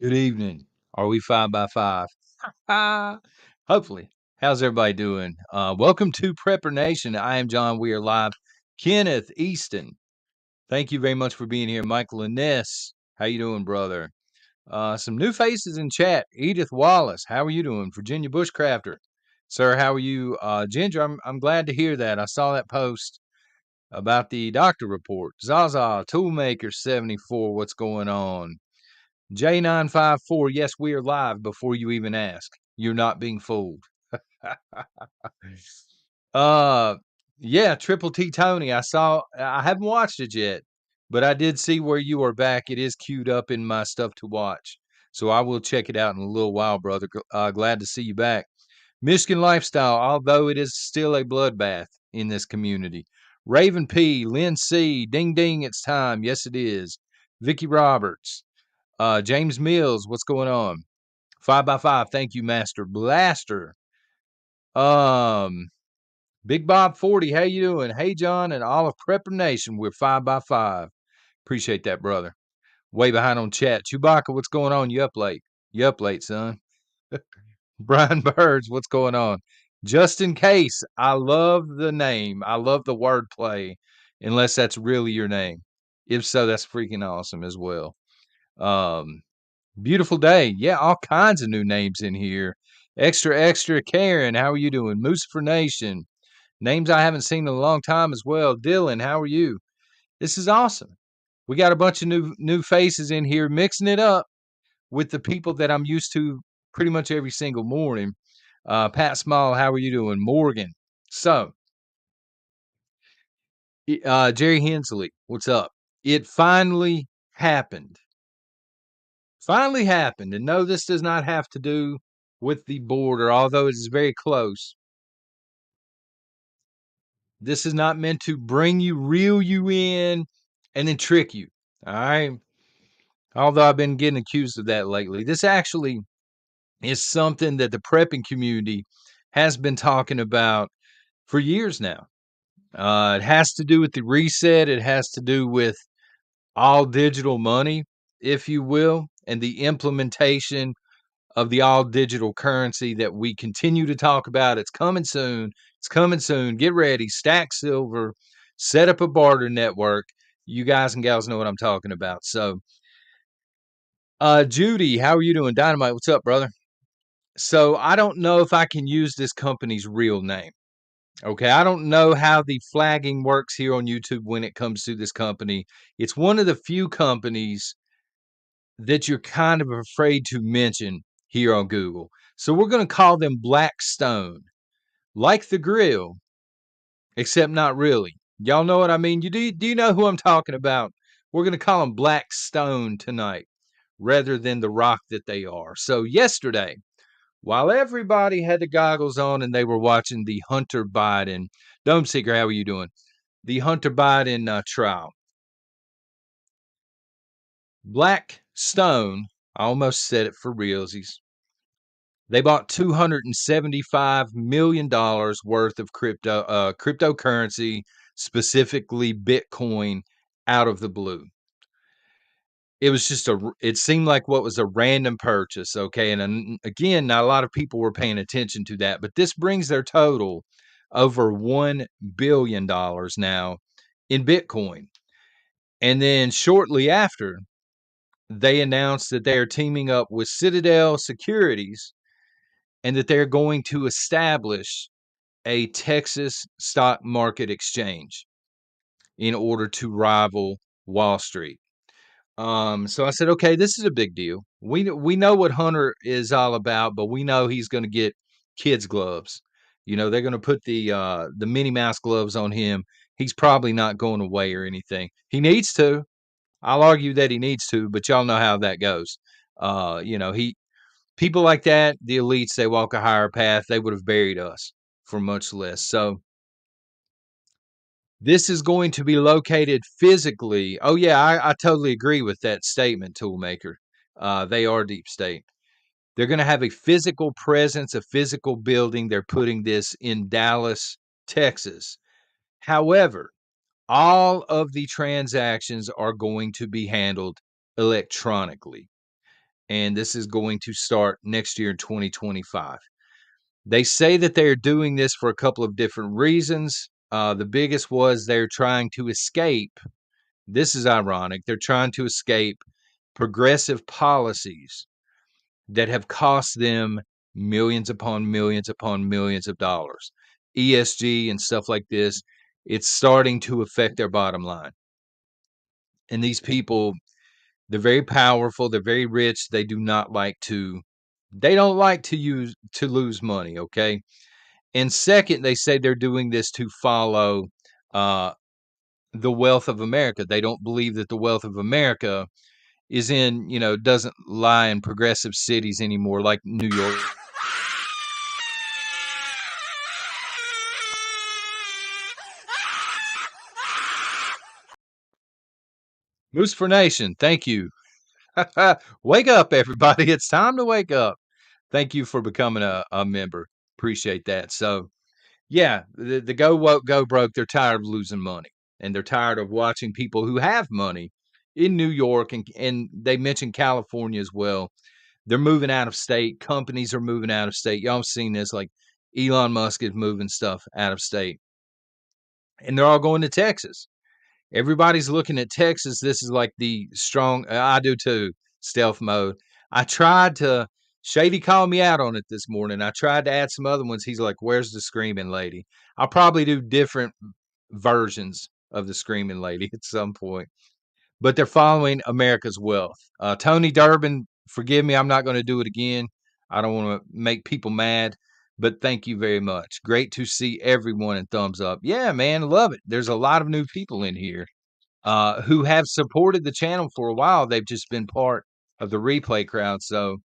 Good evening. Are we 5 by 5? Hopefully. How's everybody doing? Welcome to Prepper Nation. I am John. We are live. Kenneth Easton, thank you very much for being here. Michael Innes, how you doing, brother? Some new faces in chat. Edith Wallace, how are you doing? Virginia Bushcrafter, sir, how are you? Ginger, I'm glad to hear that. I saw that post about the doctor report. Zaza Toolmaker 74, what's going on? J954, yes, we are live before you even ask. You're not being fooled. uh yeah, Triple T Tony. I haven't watched it yet, but I did see where you are back. It is queued up in my stuff to watch. So I will check it out in a little while, brother. Glad to see you back. Michigan Lifestyle, although it is still a bloodbath in this community. Raven P, Lynn C, ding ding, it's time. Yes, it is. Vicky Roberts. James Mills, what's going on? 5 by 5, thank you, Master Blaster. Um, Big Bob 40, how you doing? Hey, John, and all of Prepper Nation, we're 5 by 5. Appreciate that, brother. Way behind on chat. Chewbacca, what's going on? You up late? You up late, son? Brian Birds, what's going on? Just in case, I love the name. I love the wordplay, unless that's really your name. If so, that's freaking awesome as well. Beautiful day. Yeah, all kinds of new names in here. Extra Karen, how are you doing? Moose Nation. Names I haven't seen in a long time as well. Dylan, how are you? This is awesome. We got a bunch of new faces in here, mixing it up with the people that I'm used to pretty much every single morning. Pat Small, how are you doing? Morgan. So, Jerry Hensley, what's up? It finally happened. Finally happened. And no, this does not have to do with the border, although it is very close. This is not meant to bring you, reel you in, and then trick you. All right. Although I've been getting accused of that lately. This actually is something that the prepping community has been talking about for years now. It has to do with the reset, it has to do with all digital money, if you will, and the implementation of the all digital currency that we continue to talk about. It's coming soon. It's coming soon. Get ready. Stack silver. Set up a barter network. You guys and gals know what I'm talking about. So, Judy, how are you doing? Dynamite, what's up, brother? So, I don't know if I can use this company's real name. Okay, I don't know how the flagging works here on YouTube when it comes to this company. It's one of the few companies that you're kind of afraid to mention here on Google. So we're going to call them Blackstone, like the grill, except not really. Y'all know what I mean? Do you know who I'm talking about? We're going to call them Blackstone tonight rather than the rock that they are. So yesterday, while everybody had the goggles on and they were watching the Hunter Biden, Dome Seeker, how are you doing? The Hunter Biden trial. Blackstone, I almost said it for realsies. They bought $275 million worth of cryptocurrency, specifically Bitcoin, out of the blue. It was just it seemed like what was a random purchase. Okay. And again, not a lot of people were paying attention to that, but this brings their total over $1 billion now in Bitcoin. And then shortly after, they announced that they are teaming up with Citadel Securities and that they're going to establish a Texas stock market exchange in order to rival Wall Street. So I said, okay, this is a big deal. We know what Hunter is all about, but we know he's going to get kids gloves. You know, they're going to put the Minnie Mouse gloves on him. He's probably not going away or anything. He needs to. I'll argue that he needs to, but y'all know how that goes. You know, people like that, the elites, they walk a higher path. They would have buried us for much less. So this is going to be located physically. Oh, yeah, I totally agree with that statement, Toolmaker. They are deep state. They're going to have a physical presence, a physical building. They're putting this in Dallas, Texas. However, all of the transactions are going to be handled electronically. and this is going to start next year in 2025. They say that they're doing this for a couple of different reasons. The biggest was they're trying to escape. This is ironic. They're trying to escape progressive policies that have cost them millions upon millions upon millions of dollars. ESG and stuff like this, it's starting to affect their bottom line. And these people, they're very powerful, they're very rich, they don't like to lose money, okay? And second, they say they're doing this to follow uh, the wealth of America. They don't believe that the wealth of America is doesn't lie in progressive cities anymore like New York. Moose for Nation, thank you. Wake up, everybody. It's time to wake up. Thank you for becoming a member. Appreciate that. So, yeah, the go woke, go broke, they're tired of losing money. And they're tired of watching people who have money in New York, and they mentioned California as well. They're moving out of state. Companies are moving out of state. Y'all have seen this, like Elon Musk is moving stuff out of state. And they're all going to Texas. Everybody's looking at Texas. This is like the strong, I do too, stealth mode. I tried to, Shady called me out on it this morning. I tried to add some other ones. He's like, where's the screaming lady? I'll probably do different versions of the screaming lady at some point. But they're following America's wealth. Tony Durbin, forgive me, I'm not going to do it again. I don't want to make people mad, but thank you very much. Great to see everyone and thumbs up. Yeah, man, love it. There's a lot of new people in here who have supported the channel for a while. They've just been part of the replay crowd. So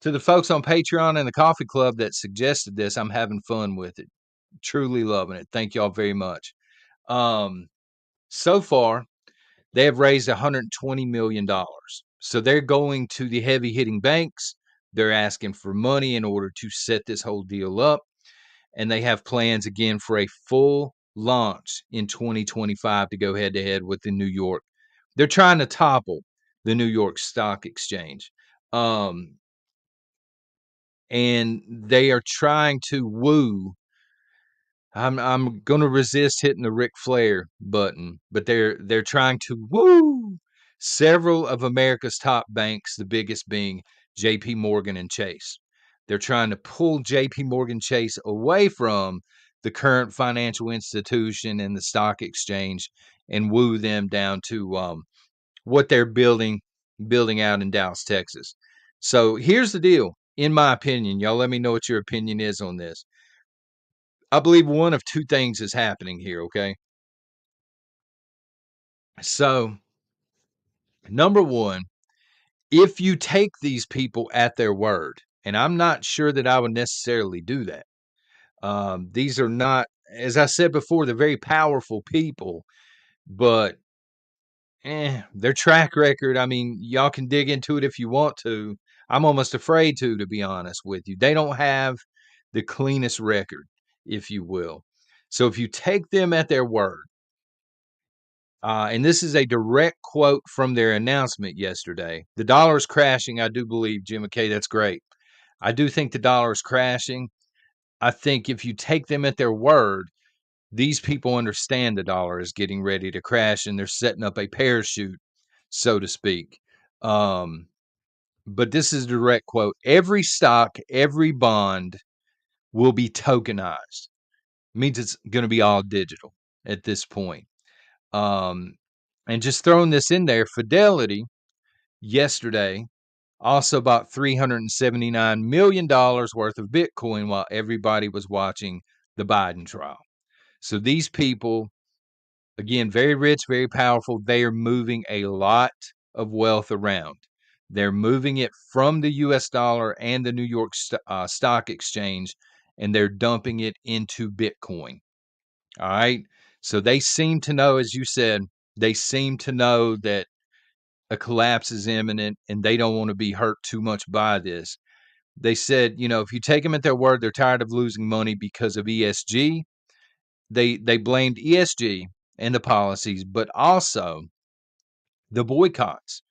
to the folks on Patreon and the Coffee Club that suggested this, I'm having fun with it. Truly loving it. Thank y'all very much. So far, they have raised $120 million. So they're going to the heavy hitting banks. They're asking for money in order to set this whole deal up. And they have plans again for a full launch in 2025 to go head to head with the New York. They're trying to topple the New York Stock Exchange. And they are trying to woo. I'm going to resist hitting the Ric Flair button, but they're trying to woo several of America's top banks, the biggest being JP Morgan and Chase. They're trying to pull JP Morgan Chase away from the current financial institution and the stock exchange and woo them down to what they're building out in Dallas, Texas. So here's the deal. In my opinion, y'all let me know what your opinion is on this. I believe one of two things is happening here, okay? So, number one, if you take these people at their word, and I'm not sure that I would necessarily do that. These are not, as I said before, they're very powerful people, but their track record, I mean, y'all can dig into it if you want to. I'm almost afraid to be honest with you. They don't have the cleanest record, if you will. So if you take them at their word, and this is a direct quote from their announcement yesterday. The dollar is crashing. I do believe, Jim McKay, that's great. I do think the dollar is crashing. I think if you take them at their word, these people understand the dollar is getting ready to crash and they're setting up a parachute, so to speak. But this is a direct quote. Every stock, every bond will be tokenized. It means it's going to be all digital at this point. And just throwing this in there, Fidelity yesterday also bought $379 million worth of Bitcoin while everybody was watching the Biden trial. So these people, again, very rich, very powerful, they are moving a lot of wealth around. They're moving it from the US dollar and the New York Stock Exchange, and they're dumping it into Bitcoin. All right. So they seem to know, as you said, they seem to know that a collapse is imminent and they don't want to be hurt too much by this. They said, if you take them at their word, they're tired of losing money because of ESG. They blamed ESG and the policies, but also the boycotts.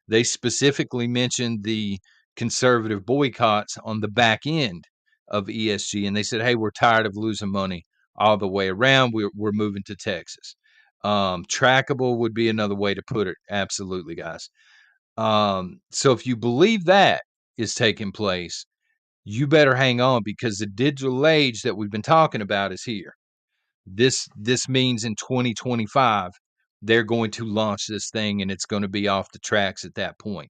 They specifically mentioned the conservative boycotts on the back end of ESG, and they said, "Hey, we're tired of losing money all the way around. We're moving to Texas." Trackable would be another way to put it. Absolutely, guys. So if you believe that is taking place, you better hang on because the digital age that we've been talking about is here. This means in 2025 they're going to launch this thing and it's going to be off the tracks at that point.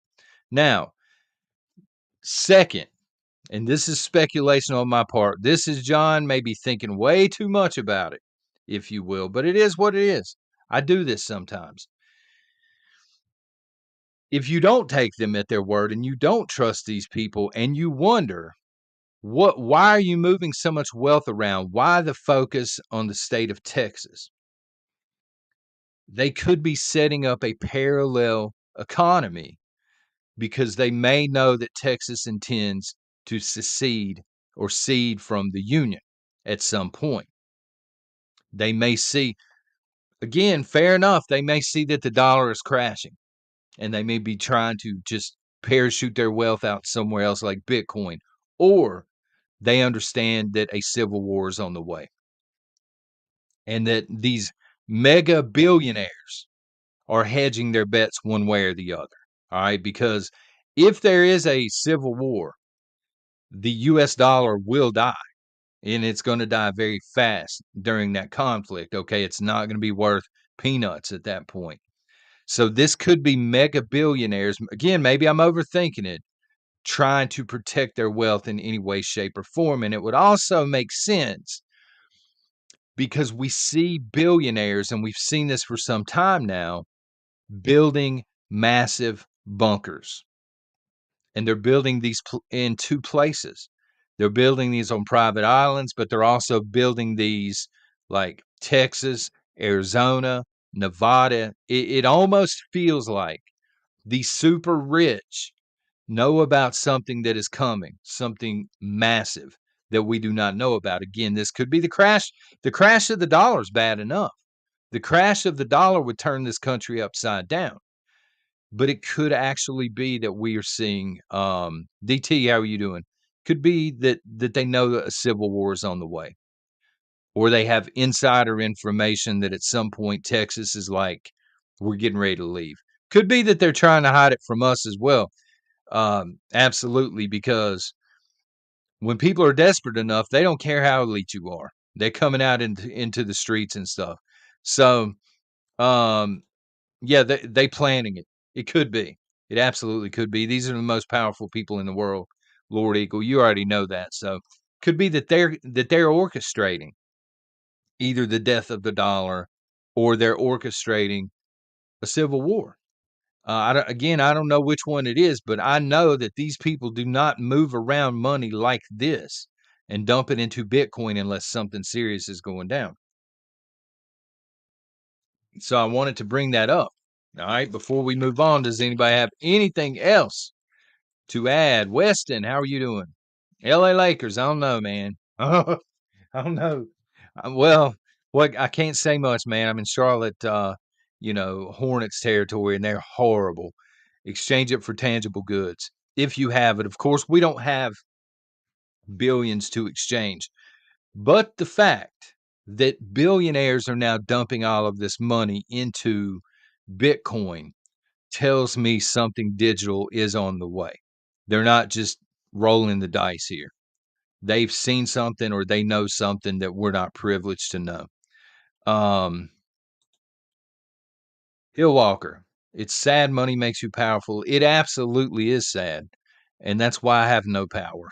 Now, second, and this is speculation on my part. This is John maybe thinking way too much about it, if you will, but it is what it is. I do this sometimes. If you don't take them at their word and you don't trust these people and you wonder why are you moving so much wealth around? Why the focus on the state of Texas? They could be setting up a parallel economy because they may know that Texas intends to secede or cede from the Union at some point. They may see, again, fair enough, they may see that the dollar is crashing and they may be trying to just parachute their wealth out somewhere else like Bitcoin, or they understand that a civil war is on the way and that these mega billionaires are hedging their bets one way or the other. All right. Because if there is a civil war, the US dollar will die and it's going to die very fast during that conflict. Okay. It's not going to be worth peanuts at that point. So this could be mega billionaires. Again, maybe I'm overthinking it, trying to protect their wealth in any way, shape, or form. And it would also make sense because we see billionaires, and we've seen this for some time now, building massive bunkers. And they're building these in two places. They're building these on private islands, but they're also building these like Texas, Arizona, Nevada. It almost feels like the super rich know about something that is coming, something massive that we do not know about. Again, this could be the crash. The crash of the dollar is bad enough. The crash of the dollar would turn this country upside down. But it could actually be that we are seeing DT, how are you doing? Could be that they know that a civil war is on the way. Or they have insider information that at some point Texas is like, we're getting ready to leave. Could be that they're trying to hide it from us as well. Absolutely, because when people are desperate enough, they don't care how elite you are. They're coming out into the streets and stuff. So, um, yeah, they planning it. It could be. It absolutely could be. These are the most powerful people in the world, Lord Eagle. You already know that. So, could be that they're orchestrating either the death of the dollar or they're orchestrating a civil war. I don't know which one it is, but I know that these people do not move around money like this and dump it into Bitcoin unless something serious is going down. So I wanted to bring that up. All right, before we move on, does anybody have anything else to add? Weston, how are you doing? LA Lakers, I don't know, man. I don't know. Well, what I can't say much, man. I'm in Charlotte, Hornets territory, and they're horrible. Exchange it for tangible goods if you have it. Of course, we don't have billions to exchange, but the fact that billionaires are now dumping all of this money into Bitcoin tells me something digital is on the way. They're not just rolling the dice here. They've seen something or they know something that we're not privileged to know. Um, Hillwalker, it's sad money makes you powerful. It absolutely is sad. And that's why I have no power.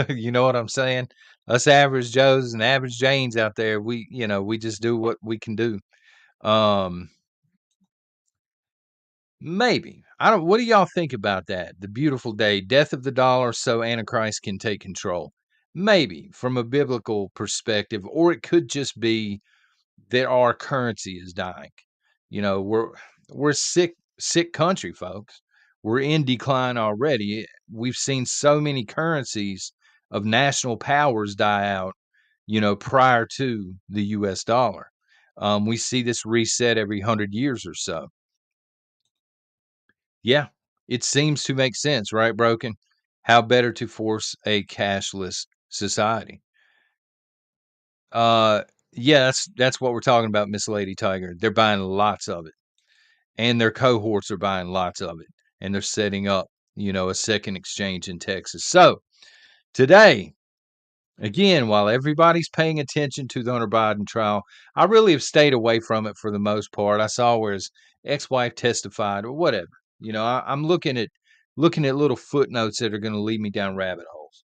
You know what I'm saying? Us average Joes and average Janes out there, we just do what we can do. Um, Maybe. I don't What do y'all think about that? The beautiful day, death of the dollar so Antichrist can take control. Maybe from a biblical perspective, or it could just be that our currency is dying. We're sick country, folks. We're in decline already. We've seen so many currencies of national powers die out, prior to the US dollar. We see this reset every 100 years or so. Yeah, it seems to make sense, right, Broken? How better to force a cashless society? Uh, yeah, that's what we're talking about, Miss Lady Tiger. They're buying lots of it, and their cohorts are buying lots of it, and they're setting up, a second exchange in Texas. So today, again, while everybody's paying attention to the Hunter Biden trial, I really have stayed away from it for the most part. I saw where his ex-wife testified, or whatever. I'm looking at little footnotes that are going to lead me down rabbit holes.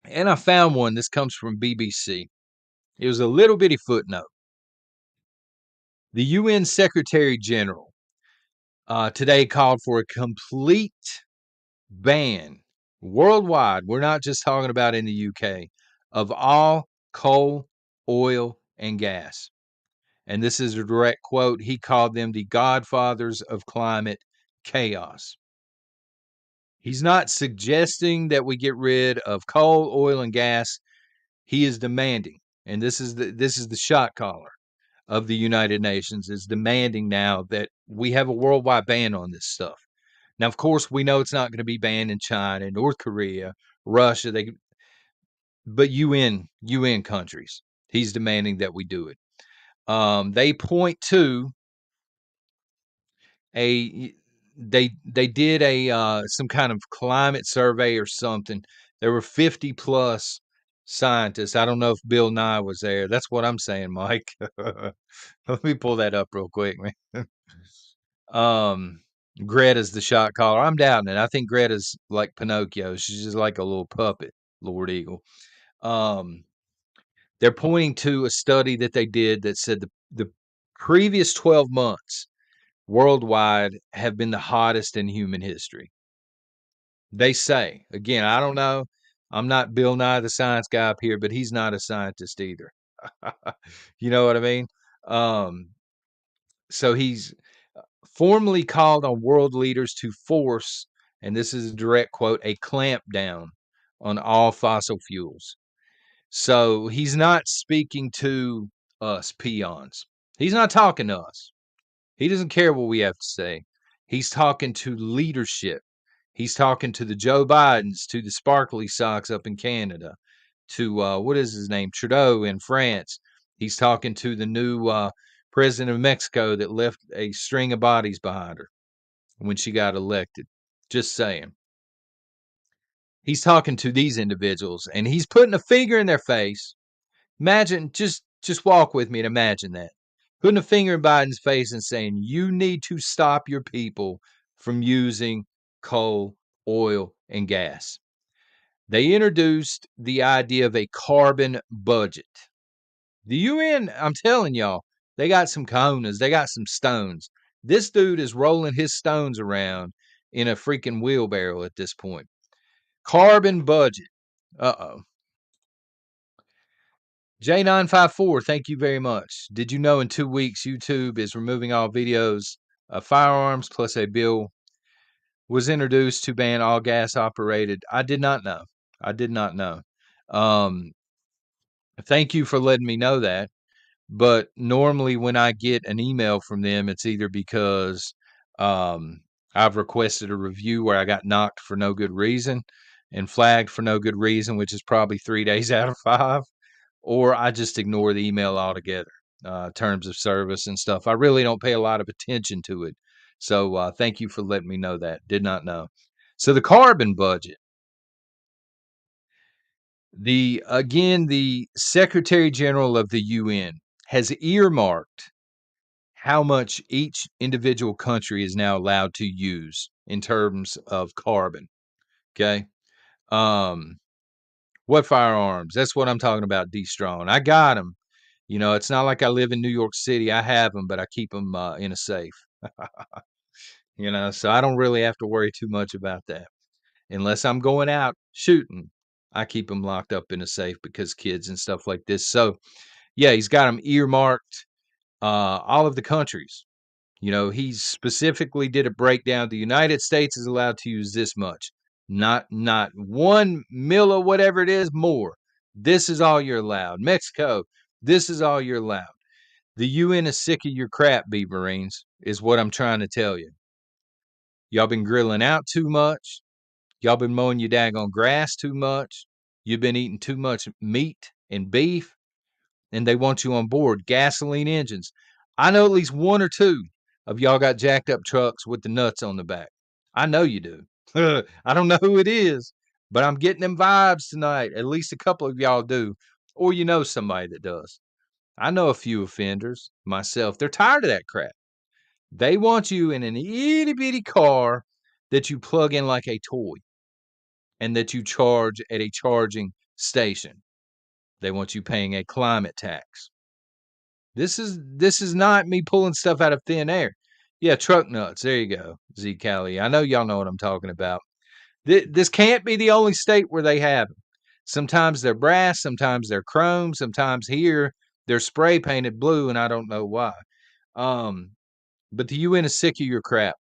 And I found one. This comes from BBC. It was a little bitty footnote. The UN Secretary General today called for a complete ban worldwide. We're not just talking about in the UK, of all coal, oil, and gas. And this is a direct quote. He called them the godfathers of climate chaos. He's not suggesting that we get rid of coal, oil, and gas. He is demanding, and this is the shot caller of the United Nations, is demanding now that we have a worldwide ban on this stuff. Now, of course, we know it's not going to be banned in China, North Korea, Russia, but UN countries. He's demanding that we do it. They point to a they did a some kind of climate survey or something. There were 50 plus scientists. I don't know if Bill Nye was there. That's what I'm saying, Mike. Let me pull that up real quick, man. um, Greta's the shot caller. I'm doubting it. I think Greta's like Pinocchio. She's just like a little puppet, Lord Eagle. Um, they're pointing to a study that they did that said the previous 12 months worldwide have been the hottest in human history. They say, again, I don't know. I'm not Bill Nye the science guy up here, but he's not a scientist either. You know what I mean? Um, so he's formally called on world leaders to force, and this is a direct quote, a clamp down on all fossil fuels. So he's not speaking to us peons. He's not talking to us. He doesn't care what we have to say. He's talking to leadership. He's talking to the Joe Bidens, to the Sparkly Socks up in Canada, to what is his name? Trudeau in France. He's talking to the new president of Mexico that left a string of bodies behind her when she got elected. Just saying. He's talking to these individuals and he's putting a finger in their face. Imagine, just walk with me and imagine that. Putting a finger in Biden's face and saying, you need to stop your people from using coal, oil, and gas. They introduced the idea of a carbon budget. The UN, I'm telling y'all, they got some cojones, they got some stones. This dude is rolling his stones around in a freaking wheelbarrow at this point. Carbon budget. Uh-oh. J954, thank you very much. Did you know in 2 weeks YouTube is removing all videos of firearms, plus a bill was introduced to ban all gas operated? I did not know. I did not know. Um, Thank you for letting me know that. But normally when I get an email from them, it's either because um, I've requested a review where I got knocked for no good reason and flagged for no good reason, which is probably 3 days out of 5, or I just ignore the email altogether. Terms of service and stuff. I really don't pay a lot of attention to it. So thank you for letting me know that. Did not know. So the carbon budget. The Secretary General of the UN has earmarked how much each individual country is now allowed to use in terms of carbon. Okay. Um, what firearms? That's what I'm talking about, D Strong. I got them. It's not like I live in New York City. I have them, but I keep them in a safe. So I don't really have to worry too much about that. Unless I'm going out shooting, I keep them locked up in a safe because kids and stuff like this. So, yeah, he's got them earmarked, all of the countries. He specifically did a breakdown. The United States is allowed to use this much, not 1 mil or whatever it is more. This is all you're allowed. Mexico, this is all you're allowed. The UN is sick of your crap, B Marines, is what I'm trying to tell you. Y'all been grilling out too much. Y'all been mowing your daggone grass too much. You've been eating too much meat and beef, and they want you on board. Gasoline engines. I know at least one or two of y'all got jacked up trucks with the nuts on the back. I know you do. I don't know who it is, but I'm getting them vibes tonight. At least a couple of y'all do, or you know somebody that does. I know a few offenders myself. They're tired of that crap. They want you in an itty bitty car that you plug in like a toy and that you charge at a charging station. They want you paying a climate tax. This is not me pulling stuff out of thin air. Yeah, truck nuts. There you go, Z Cali. I know y'all know what I'm talking about. This can't be the only state where they have them. Sometimes they're brass, sometimes they're chrome, sometimes here they're spray painted blue, and I don't know why. But the UN is sick of your crap.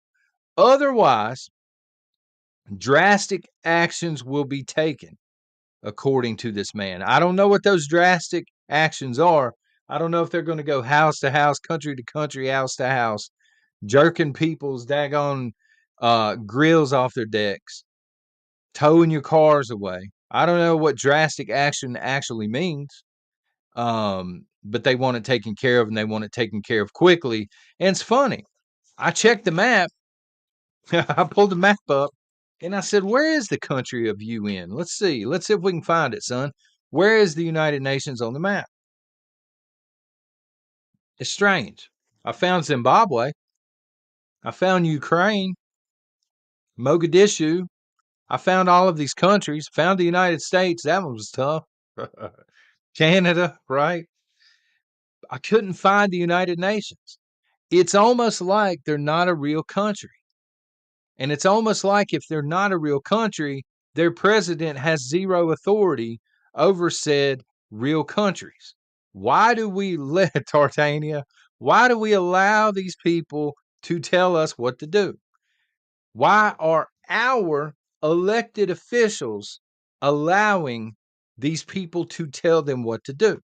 Otherwise, drastic actions will be taken, according to this man. I don't know what those drastic actions are. I don't know if they're going to go house to house, country to country, house to house, jerking people's daggone grills off their decks, towing your cars away. I don't know what drastic action actually means. But they want it taken care of, and they want it taken care of quickly. And it's funny. I checked the map. I pulled the map up, and I said, "Where is the country of UN? Let's see. Let's see if we can find it, son. Where is the United Nations on the map?" It's strange. I found Zimbabwe. I found Ukraine, Mogadishu. I found all of these countries. Found the United States. That one was tough. Canada, right? I couldn't find the United Nations. It's almost like they're not a real country. And it's almost like if they're not a real country, their president has zero authority over said real countries. Why do we let Tartania? Why do we allow these people to tell us what to do? Why are our elected officials allowing these people to tell them what to do?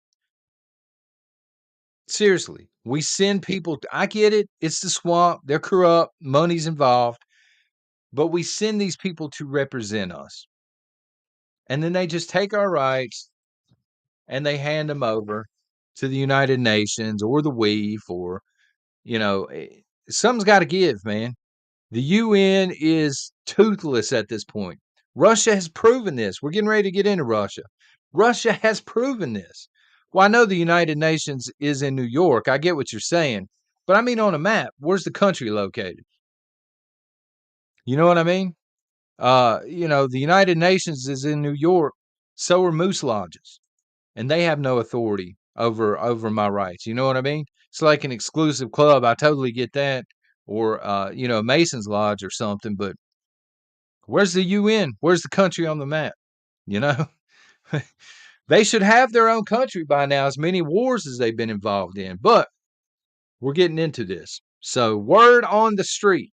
Seriously, we send people. I get it. It's the swamp. They're corrupt. Money's involved. But we send these people to represent us. And then they just take our rights and they hand them over to the United Nations or the WEF or, something's got to give, man. The UN is toothless at this point. Russia has proven this. We're getting ready to get into Russia. Russia has proven this. Well, I know the United Nations is in New York. I get what you're saying. But I mean, on a map, where's the country located? You know what I mean? The United Nations is in New York. So are moose lodges. And they have no authority over my rights. You know what I mean? It's like an exclusive club. I totally get that. Or, a Mason's Lodge or something. But where's the UN? Where's the country on the map? You know? They should have their own country by now, as many wars as they've been involved in. But we're getting into this. So, word on the street.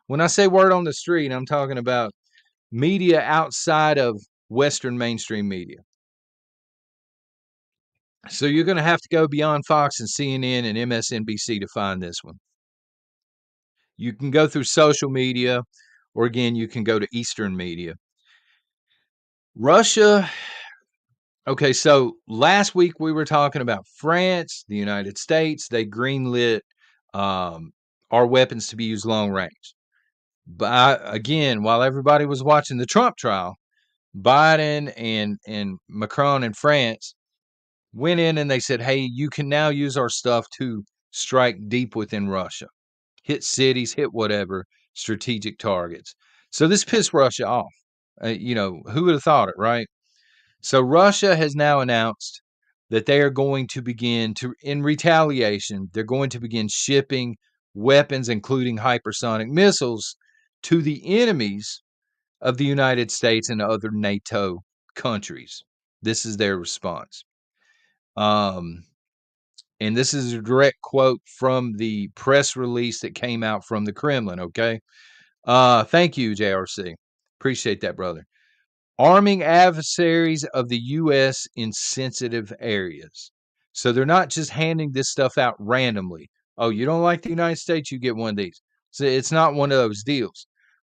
When I say word on the street, I'm talking about media outside of Western mainstream media. So you're going to have to go beyond Fox and CNN and MSNBC to find this one. You can go through social media, or again, you can go to Eastern media. Russia. Okay, so last week we were talking about France, the United States. They greenlit our weapons to be used long range. But again, while everybody was watching the Trump trial, Biden and Macron in France went in and they said, hey, you can now use our stuff to strike deep within Russia, hit cities, hit whatever, strategic targets. So this pissed Russia off. Who would have thought it, right? So Russia has now announced that they are going to begin to, in retaliation, they're going to begin shipping weapons, including hypersonic missiles, to the enemies of the United States and other NATO countries. This is their response. And this is a direct quote from the press release that came out from the Kremlin, okay? Thank you, JRC. Appreciate that, brother. Arming adversaries of the U.S. in sensitive areas. So they're not just handing this stuff out randomly. Oh, you don't like the United States? You get one of these. So it's not one of those deals.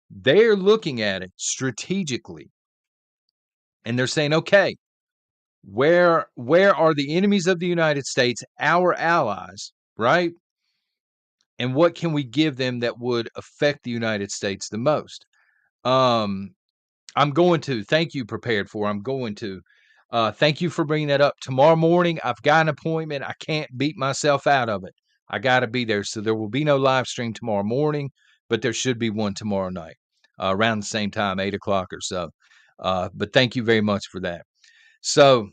They're looking at it strategically, and they're saying, okay, where are the enemies of the United States, our allies, right? And what can we give them that would affect the United States the most? Um, I'm going to thank you, prepared for. I'm going to thank you for bringing that up. Tomorrow morning, I've got an appointment. I can't beat myself out of it. I got to be there. So there will be no live stream tomorrow morning, but there should be one tomorrow night around the same time, 8 o'clock or so. But thank you very much for that. So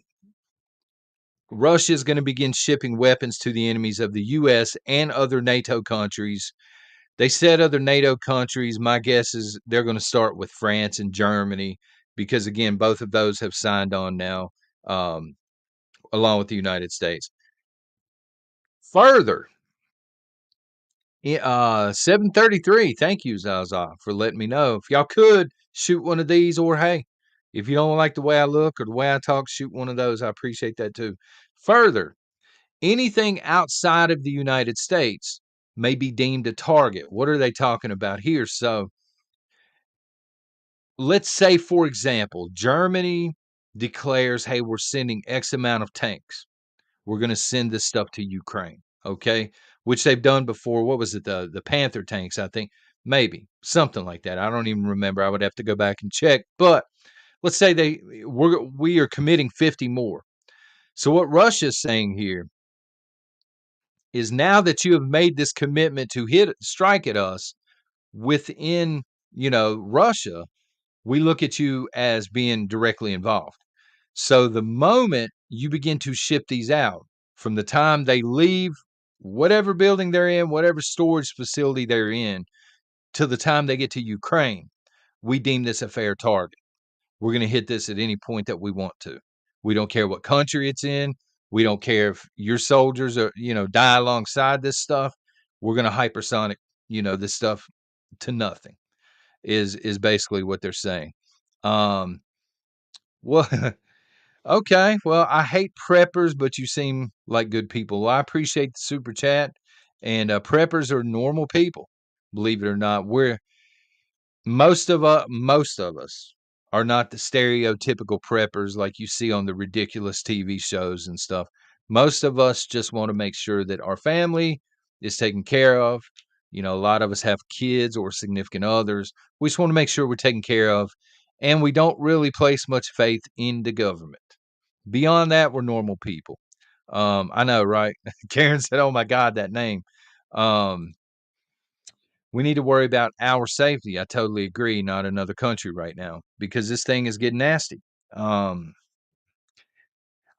Russia is going to begin shipping weapons to the enemies of the U.S. and other NATO countries. They said other NATO countries. My guess is they're going to start with France and Germany because, again, both of those have signed on now, um, along with the United States. Further, 733. Thank you, Zaza, for letting me know. If y'all could shoot one of these, or hey, if you don't like the way I look or the way I talk, shoot one of those. I appreciate that too. Further, anything outside of the United States may be deemed a target. What are they talking about here? So let's say, for example, Germany declares, hey, we're sending X amount of tanks. We're going to send this stuff to Ukraine. Okay. Which they've done before. What was it? The Panther tanks, I think. Maybe something like that. I don't even remember. I would have to go back and check. But let's say we are committing 50 more. So what Russia's saying here is, now that you have made this commitment to strike at us within, Russia, we look at you as being directly involved. So the moment you begin to ship these out, from the time they leave whatever building they're in, whatever storage facility they're in, to the time they get to Ukraine, we deem this a fair target. We're going to hit this at any point that we want to. We don't care what country it's in. We don't care if your soldiers are, die alongside this stuff. We're going to hypersonic, this stuff to nothing. Is basically what they're saying. Um, well, okay. Well, I hate preppers, but you seem like good people. Well, I appreciate the super chat. And preppers are normal people, believe it or not. Most of us are not the stereotypical preppers like you see on the ridiculous TV shows and stuff. Most of us just want to make sure that our family is taken care of. A lot of us have kids or significant others. We just want to make sure we're taken care of, and we don't really place much faith in the government. Beyond that, we're normal people. I know, right? Karen said, "Oh my God, that name." Um, we need to worry about our safety. I totally agree. Not another country right now, because this thing is getting nasty. Um,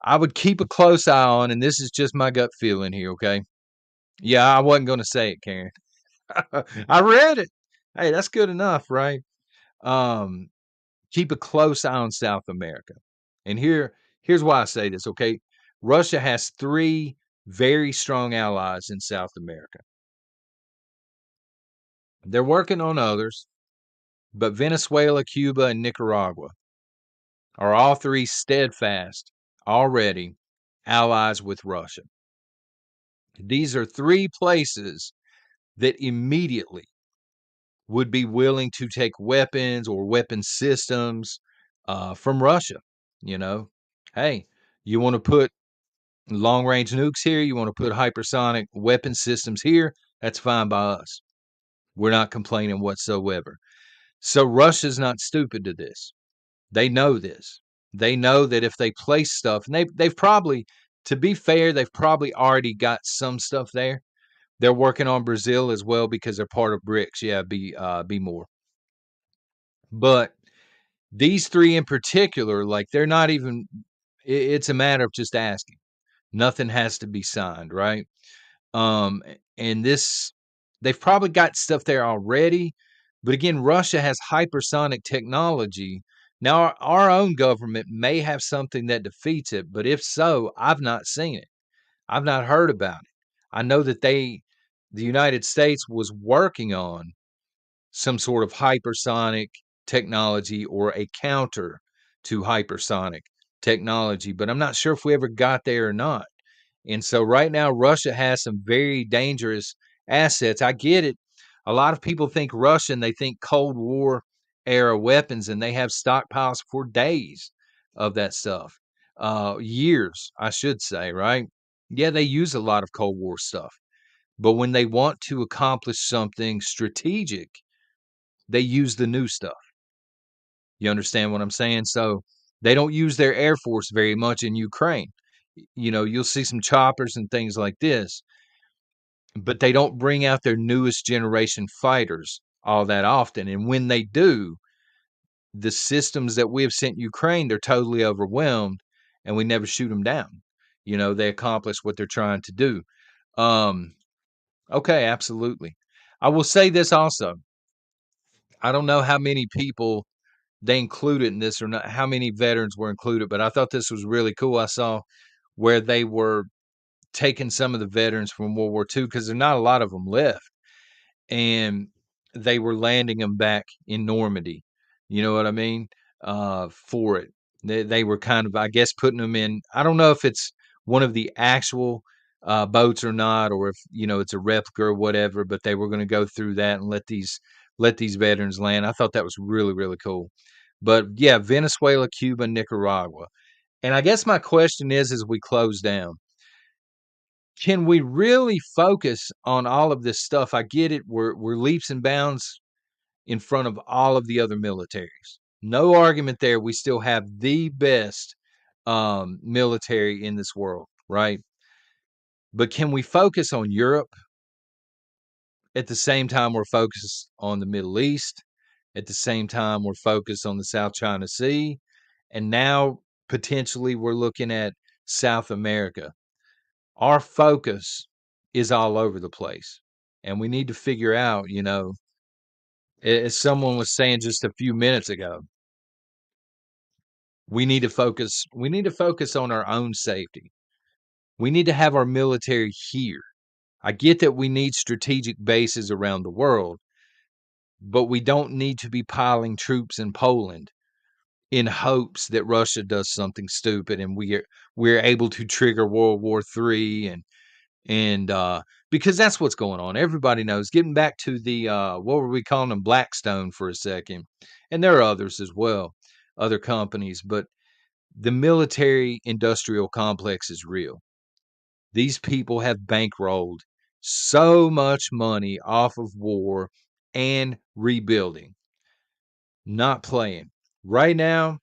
I would keep a close eye on, and this is just my gut feeling here. Okay. Yeah, I wasn't going to say it, Karen. I read it. Hey, that's good enough, right? Um, keep a close eye on South America. And here's why I say this, okay? Russia has three very strong allies in South America. They're working on others, but Venezuela, Cuba, and Nicaragua are all three steadfast, already allies with Russia. These are three places that immediately would be willing to take weapons or weapon systems from Russia. Hey, you want to put long range nukes here, you want to put hypersonic weapon systems here, that's fine by us. We're not complaining whatsoever. So Russia's not stupid to this. They know this. They know that if they place stuff, and they've probably, to be fair, they've probably already got some stuff there. They're working on Brazil as well because they're part of BRICS. Yeah, be more. But these three in particular, like, they're not even. It's a matter of just asking. Nothing has to be signed, right? And this, they've probably got stuff there already. But again, Russia has hypersonic technology. Now, our own government may have something that defeats it, but if so, I've not seen it. I've not heard about it. I know that the United States was working on some sort of hypersonic technology or a counter to hypersonic technology, but I'm not sure if we ever got there or not. And so right now, Russia has some very dangerous assets. I get it. A lot of people think Russian, they think Cold War era weapons, and they have stockpiles for days of that stuff. Years, I should say, right? Yeah, they use a lot of Cold War stuff. But when they want to accomplish something strategic, they use the new stuff. You understand what I'm saying? So they don't use their Air Force very much in Ukraine. You know, you'll see some choppers and things like this, but they don't bring out their newest generation fighters all that often. And when they do, the systems that we have sent Ukraine, they're totally overwhelmed and we never shoot them down. You know, they accomplish what they're trying to do. Um, okay, absolutely. I will say this also. I don't know how many people they included in this or not, how many veterans were included, but I thought this was really cool. I saw where they were taking some of the veterans from World War II because there's not a lot of them left, and they were landing them back in Normandy. You know what I mean? For it, they were kind of, I guess, putting them in. I don't know if it's one of the actual boats or not, or if it's a replica or whatever. But they were going to go through that and let these veterans land. I thought that was really really cool. But yeah, Venezuela, Cuba, Nicaragua. And I guess my question is, as we close down, can we really focus on all of this stuff? I get it. We're leaps and bounds in front of all of the other militaries. No argument there. We still have the best military in this world, right? But can we focus on Europe at the same time we're focused on the Middle East? At the same time, we're focused on the South China Sea. And now potentially we're looking at South America. Our focus is all over the place. And we need to figure out, as someone was saying just a few minutes ago, we need to focus on our own safety. We need to have our military here. I get that we need strategic bases around the world, but we don't need to be piling troops in Poland in hopes that Russia does something stupid and we're able to trigger World War III and because that's what's going on. Everybody knows. Getting back to the what were we calling them, Blackstone, for a second, and there are others as well, other companies, but the military industrial complex is real. These people have bankrolled so much money off of war and rebuilding. Not playing. Right now,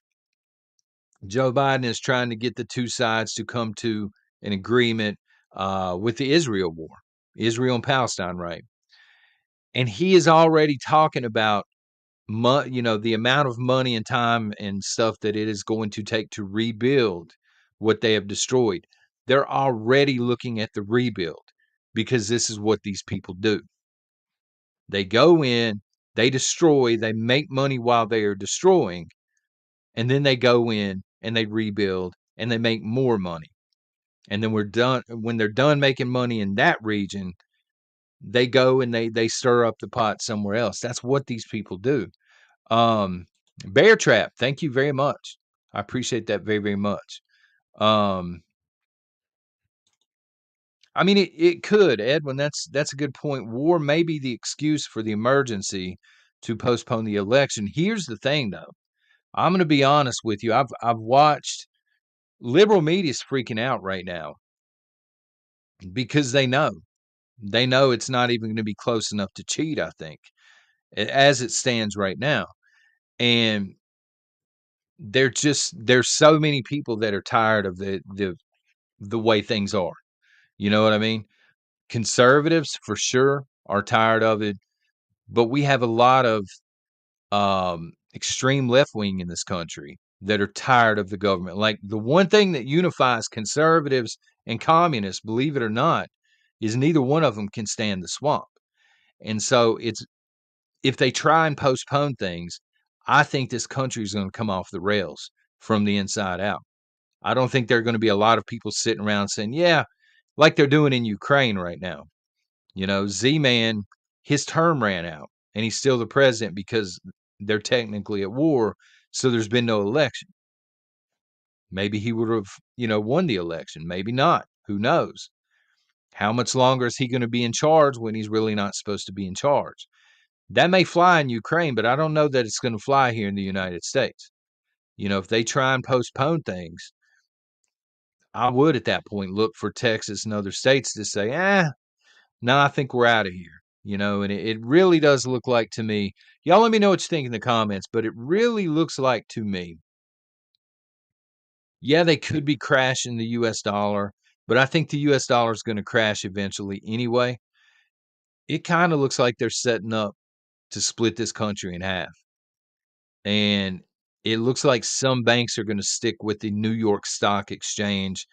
Joe Biden is trying to get the two sides to come to an agreement with the Israel war, Israel and Palestine, right? And he is already talking about, the amount of money and time and stuff that it is going to take to rebuild what they have destroyed. They're already looking at the rebuild because this is what these people do. They go in, they destroy, they make money while they are destroying, and then they go in and they rebuild and they make more money. And then we're done. When they're done making money in that region, they go and they stir up the pot somewhere else. That's what these people do. Um, Bear Trap, thank you very much. I appreciate that very, very much. Um, I mean, it could, Edwin. That's a good point. War may be the excuse for the emergency to postpone the election. Here's the thing, though. I'm going to be honest with you. I've watched liberal media is freaking out right now because they know it's not even going to be close enough to cheat. I think as it stands right now, and there's so many people that are tired of the way things are. You know what I mean? Conservatives for sure are tired of it, but we have a lot of extreme left wing in this country that are tired of the government. Like the one thing that unifies conservatives and communists, believe it or not, is neither one of them can stand the swamp. And so if they try and postpone things, I think this country is going to come off the rails from the inside out. I don't think there are going to be a lot of people sitting around saying, yeah, like they're doing in Ukraine right now. Z-Man, his term ran out and he's still the president because they're technically at war. So there's been no election. Maybe he would have, won the election. Maybe not. Who knows? How much longer is he going to be in charge when he's really not supposed to be in charge? That may fly in Ukraine, but I don't know that it's going to fly here in the United States. If they try and postpone things, I would at that point look for Texas and other states to say, no, I think we're out of here. And it really does look like to me, y'all let me know what you think in the comments, but it really looks like to me, yeah, they could be crashing the US dollar, but I think the US dollar is going to crash eventually anyway. It kind of looks like they're setting up to split this country in half. And it looks like some banks are going to stick with the New York Stock Exchange,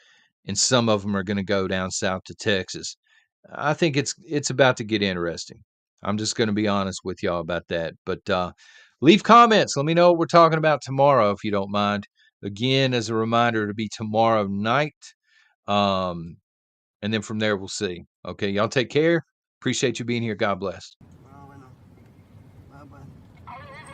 and some of them are going to go down south to Texas. I think it's about to get interesting. I'm just going to be honest with y'all about that. But leave comments. Let me know what we're talking about tomorrow, if you don't mind. Again, as a reminder, to be tomorrow night. And then from there, we'll see. Okay, y'all take care. Appreciate you being here. God bless. Ah, bueno. Bye bye.